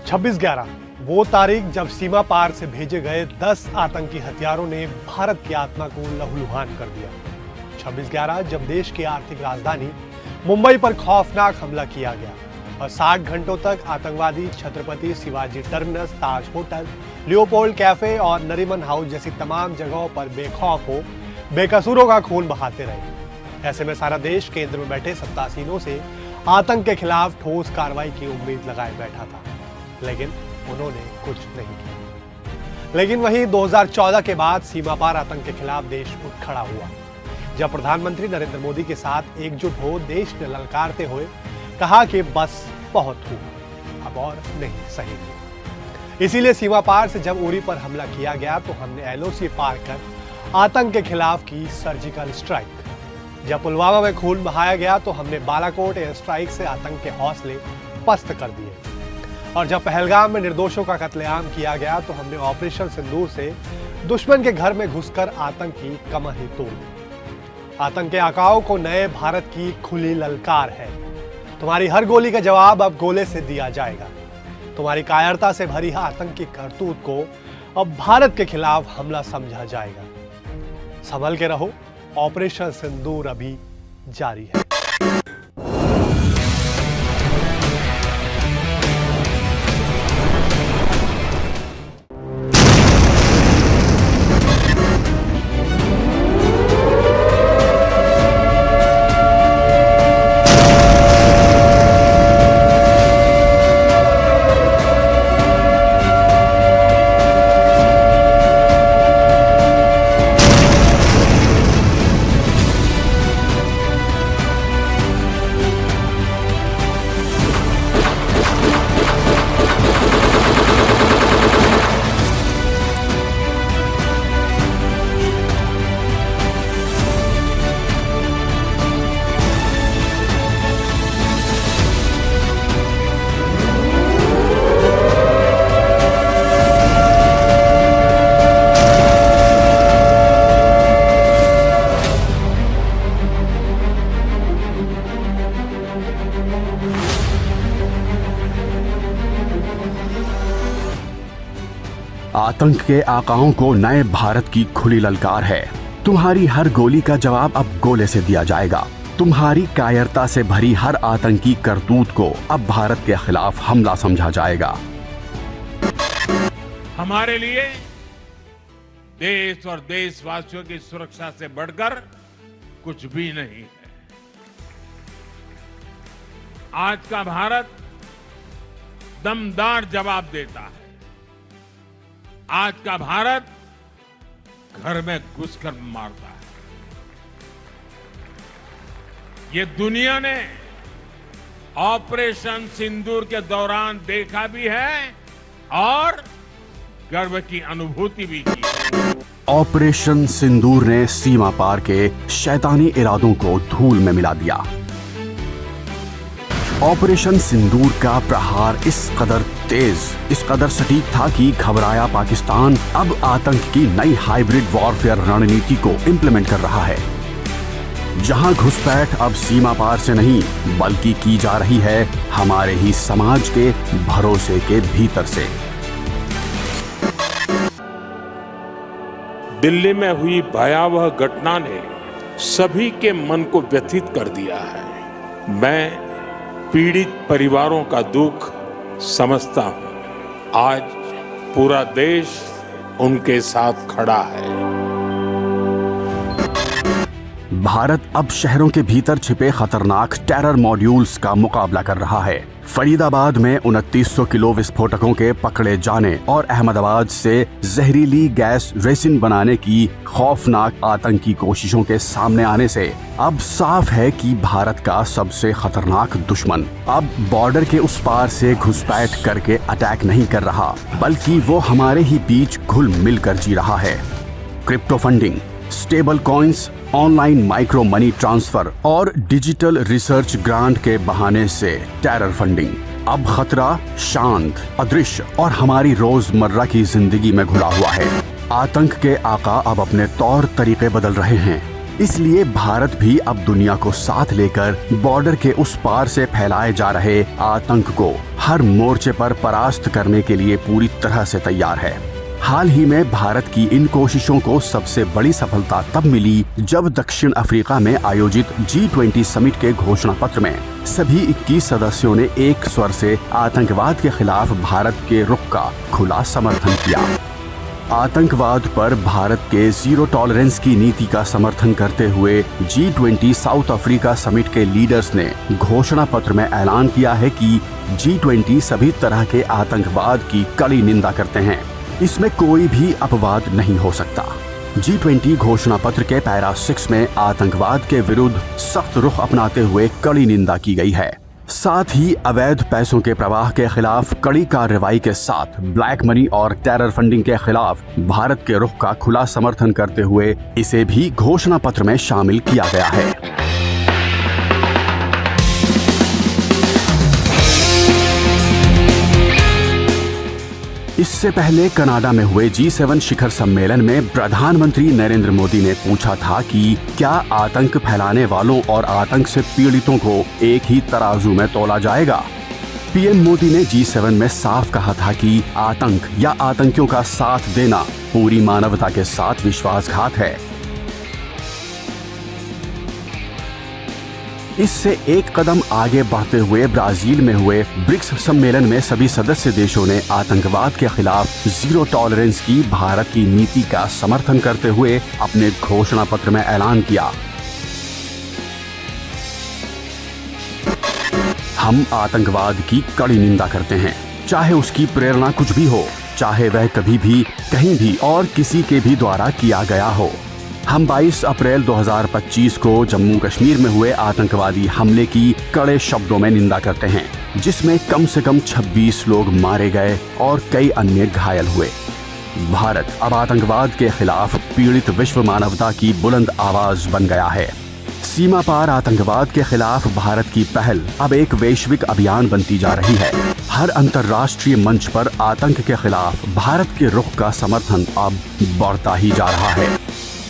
26/11 वो तारीख जब सीमा पार से भेजे गए 10 आतंकी हथियारों ने भारत की आत्मा को लहूलुहान कर दिया। 26/11 जब देश की आर्थिक राजधानी मुंबई पर खौफनाक हमला किया गया और 60 घंटों तक आतंकवादी छत्रपति शिवाजी टर्मिनस, ताज होटल, लियोपोल्ड कैफे और नरीमन हाउस जैसी तमाम जगहों पर बेखौफ हो बेकसूरों का खून बहाते रहे। ऐसे में सारा देश केंद्र में बैठे सत्तासीनों से आतंक के खिलाफ ठोस कार्रवाई की उम्मीद लगाए बैठा था, लेकिन उन्होंने कुछ नहीं किया। लेकिन वहीं 2014 के बाद सीमा पार आतंक के खिलाफ देश उठ खड़ा हुआ, जब प्रधानमंत्री नरेंद्र मोदी के साथ एकजुट हो देश ने ललकारते हुए कहा कि बस बहुत हुआ, अब और नहीं सहेंगे। इसीलिए सीमा पार से जब उरी पर हमला किया गया तो हमने एलओसी पार कर आतंक के खिलाफ की सर्जिकल स्ट्राइक। जब पुलवामा में खून बहाया गया तो हमने बालाकोट एयर स्ट्राइक से आतंक के हौसले पस्त कर दिए, और जब पहलगाम में निर्दोषों का कत्लेआम किया गया तो हमने ऑपरेशन सिंदूर से दुश्मन के घर में घुसकर आतंक की कमर ही तोड़ दी। आतंक के आकाओं को नए भारत की खुली ललकार है। तुम्हारी हर गोली का जवाब अब गोले से दिया जाएगा। तुम्हारी कायरता से भरी आतंक की करतूत को अब भारत के खिलाफ हमला समझा जाएगा। संभल के रहो, ऑपरेशन सिंदूर अभी जारी है। आतंक के आकाओं को नए भारत की खुली ललकार है। तुम्हारी हर गोली का जवाब अब गोले से दिया जाएगा। तुम्हारी कायरता से भरी हर आतंकी करतूत को अब भारत के खिलाफ हमला समझा जाएगा। हमारे लिए देश और देशवासियों की सुरक्षा से बढ़कर कुछ भी नहीं है। आज का भारत दमदार जवाब देता है। आज का भारत घर में घुसकर मारता है। ये दुनिया ने ऑपरेशन सिंदूर के दौरान देखा भी है और गर्व की अनुभूति भी की। ऑपरेशन सिंदूर ने सीमा पार के शैतानी इरादों को धूल में मिला दिया। ऑपरेशन सिंदूर का प्रहार इस कदर तेज, इस कदर सटीक था कि घबराया पाकिस्तान अब आतंक की नई हाइब्रिड वॉरफेयर रणनीति को इंप्लीमेंट कर रहा है, जहां घुसपैठ अब सीमा पार से नहीं बल्कि की जा रही है हमारे ही समाज के भरोसे के भीतर से। दिल्ली में हुई भयावह घटना ने सभी के मन को व्यथित कर दिया है। मैं पीड़ित परिवारों का दुख समझता हूं। आज पूरा देश उनके साथ खड़ा है। भारत अब शहरों के भीतर छिपे खतरनाक टेरर मॉड्यूल्स का मुकाबला कर रहा है। फरीदाबाद में 2900 किलो विस्फोटकों के पकड़े जाने और अहमदाबाद से जहरीली गैस रेसिन बनाने की खौफनाक आतंकी कोशिशों के सामने आने से अब साफ है कि भारत का सबसे खतरनाक दुश्मन अब बॉर्डर के उस पार से घुसपैठ करके अटैक नहीं कर रहा, बल्कि वो हमारे ही बीच घुल मिल कर जी रहा है। Crypto funding, stable coins, online micro money transfer और डिजिटल रिसर्च ग्रांट के बहाने से टेरर फंडिंग अब खतरा शांत, अदृश्य और हमारी रोजमर्रा की जिंदगी में घुला हुआ है। आतंक के आका अब अपने तौर तरीके बदल रहे हैं। इसलिए भारत भी अब दुनिया को साथ लेकर बॉर्डर के उस पार से फैलाए जा रहे आतंक को हर मोर्चे पर परास्त करने के लिए पूरी तरह से तैयार है। हाल ही में भारत की इन कोशिशों को सबसे बड़ी सफलता तब मिली जब दक्षिण अफ्रीका में आयोजित G20 समिट के घोषणा पत्र में सभी 21 सदस्यों ने एक स्वर से आतंकवाद के खिलाफ भारत के रुख का खुला समर्थन किया। आतंकवाद पर भारत के जीरो टॉलरेंस की नीति का समर्थन करते हुए G20 साउथ अफ्रीका समिट के लीडर्स ने घोषणा पत्र में ऐलान किया है कि G20 सभी तरह के आतंकवाद की कड़ी निंदा करते हैं। इसमें कोई भी अपवाद नहीं हो सकता। G20 घोषणा पत्र के पैरा 6 में आतंकवाद के विरुद्ध सख्त रुख अपनाते हुए कड़ी निंदा की गई है। साथ ही अवैध पैसों के प्रवाह के खिलाफ कड़ी कार्रवाई के साथ ब्लैक मनी और टेरर फंडिंग के खिलाफ भारत के रुख का खुला समर्थन करते हुए इसे भी घोषणा पत्र में शामिल किया गया है। इससे पहले कनाडा में हुए G7 शिखर सम्मेलन में प्रधानमंत्री नरेंद्र मोदी ने पूछा था कि क्या आतंक फैलाने वालों और आतंक से पीड़ितों को एक ही तराजू में तोला जाएगा। पीएम मोदी ने G7 में साफ कहा था कि आतंक या आतंकियों का साथ देना पूरी मानवता के साथ विश्वासघात है। इससे एक कदम आगे बढ़ते हुए ब्राजील में हुए ब्रिक्स सम्मेलन में सभी सदस्य देशों ने आतंकवाद के खिलाफ जीरो टॉलरेंस की भारत की नीति का समर्थन करते हुए अपने घोषणा पत्र में ऐलान किया। हम आतंकवाद की कड़ी निंदा करते हैं, चाहे उसकी प्रेरणा कुछ भी हो, चाहे वह कभी भी कहीं भी और किसी के भी द्वारा किया गया हो। हम 22 अप्रैल 2025 को जम्मू कश्मीर में हुए आतंकवादी हमले की कड़े शब्दों में निंदा करते हैं, जिसमें कम से कम 26 लोग मारे गए और कई अन्य घायल हुए। भारत अब आतंकवाद के खिलाफ पीड़ित विश्व मानवता की बुलंद आवाज बन गया है। सीमा पार आतंकवाद के खिलाफ भारत की पहल अब एक वैश्विक अभियान बनती जा रही है। हर अंतर्राष्ट्रीय मंच पर आतंक के खिलाफ भारत के रुख का समर्थन अब बढ़ता ही जा रहा है।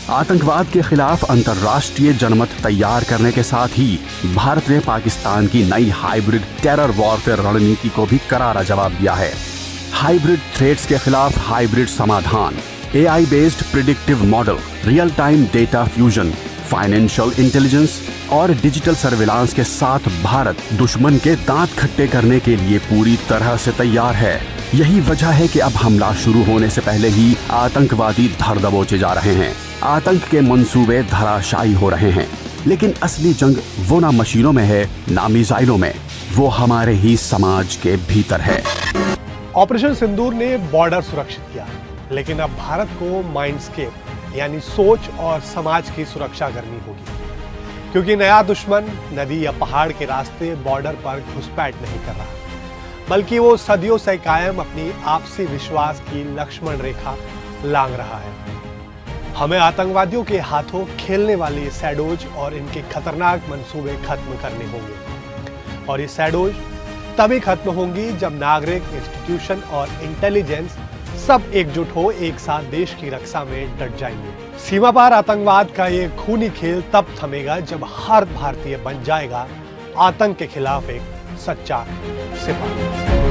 आतंकवाद के खिलाफ अंतर्राष्ट्रीय जनमत तैयार करने के साथ ही भारत ने पाकिस्तान की नई हाइब्रिड टेरर वॉरफेयर रणनीति को भी करारा जवाब दिया है। हाइब्रिड थ्रेट्स के खिलाफ हाइब्रिड समाधान, AI based predictive model, real time data fusion, financial intelligence और डिजिटल सर्विलांस के साथ भारत दुश्मन के दांत खट्टे करने के लिए पूरी तरह से तैयार है। यही वजह है कि अब हमला शुरू होने से पहले ही आतंकवादी धर दबोचे जा रहे हैं। आतंक के मंसूबे धराशायी हो रहे हैं, लेकिन असली जंग वो ना मशीनों में है ना मिसाइलों में, वो हमारे ही समाज के भीतर है। ऑपरेशन सिंदूर ने बॉर्डर सुरक्षित किया, लेकिन अब भारत को माइंडस्केप यानी सोच और समाज की सुरक्षा करनी होगी, क्योंकि नया दुश्मन नदी या पहाड़ के रास्ते बॉर्डर पर घुसपैठ नहीं कर रहा, बल्कि वो सदियों से कायम अपनी आपसी विश्वास की लक्ष्मण रेखा लांघ रहा है। हमें आतंकवादियों के हाथों खेलने वाले शैडोज और इनके खतरनाक मंसूबे खत्म करने होंगे, और ये शैडोज तभी खत्म होंगी जब नागरिक, इंस्टीट्यूशन और इंटेलिजेंस सब एकजुट हो, एक साथ देश की रक्षा में डट जाएंगे। सीमा पार आतंकवाद का ये खूनी खेल तब थमेगा जब हर भारतीय बन जाएगा आतंक के खिलाफ एक सच्चा सिपाही।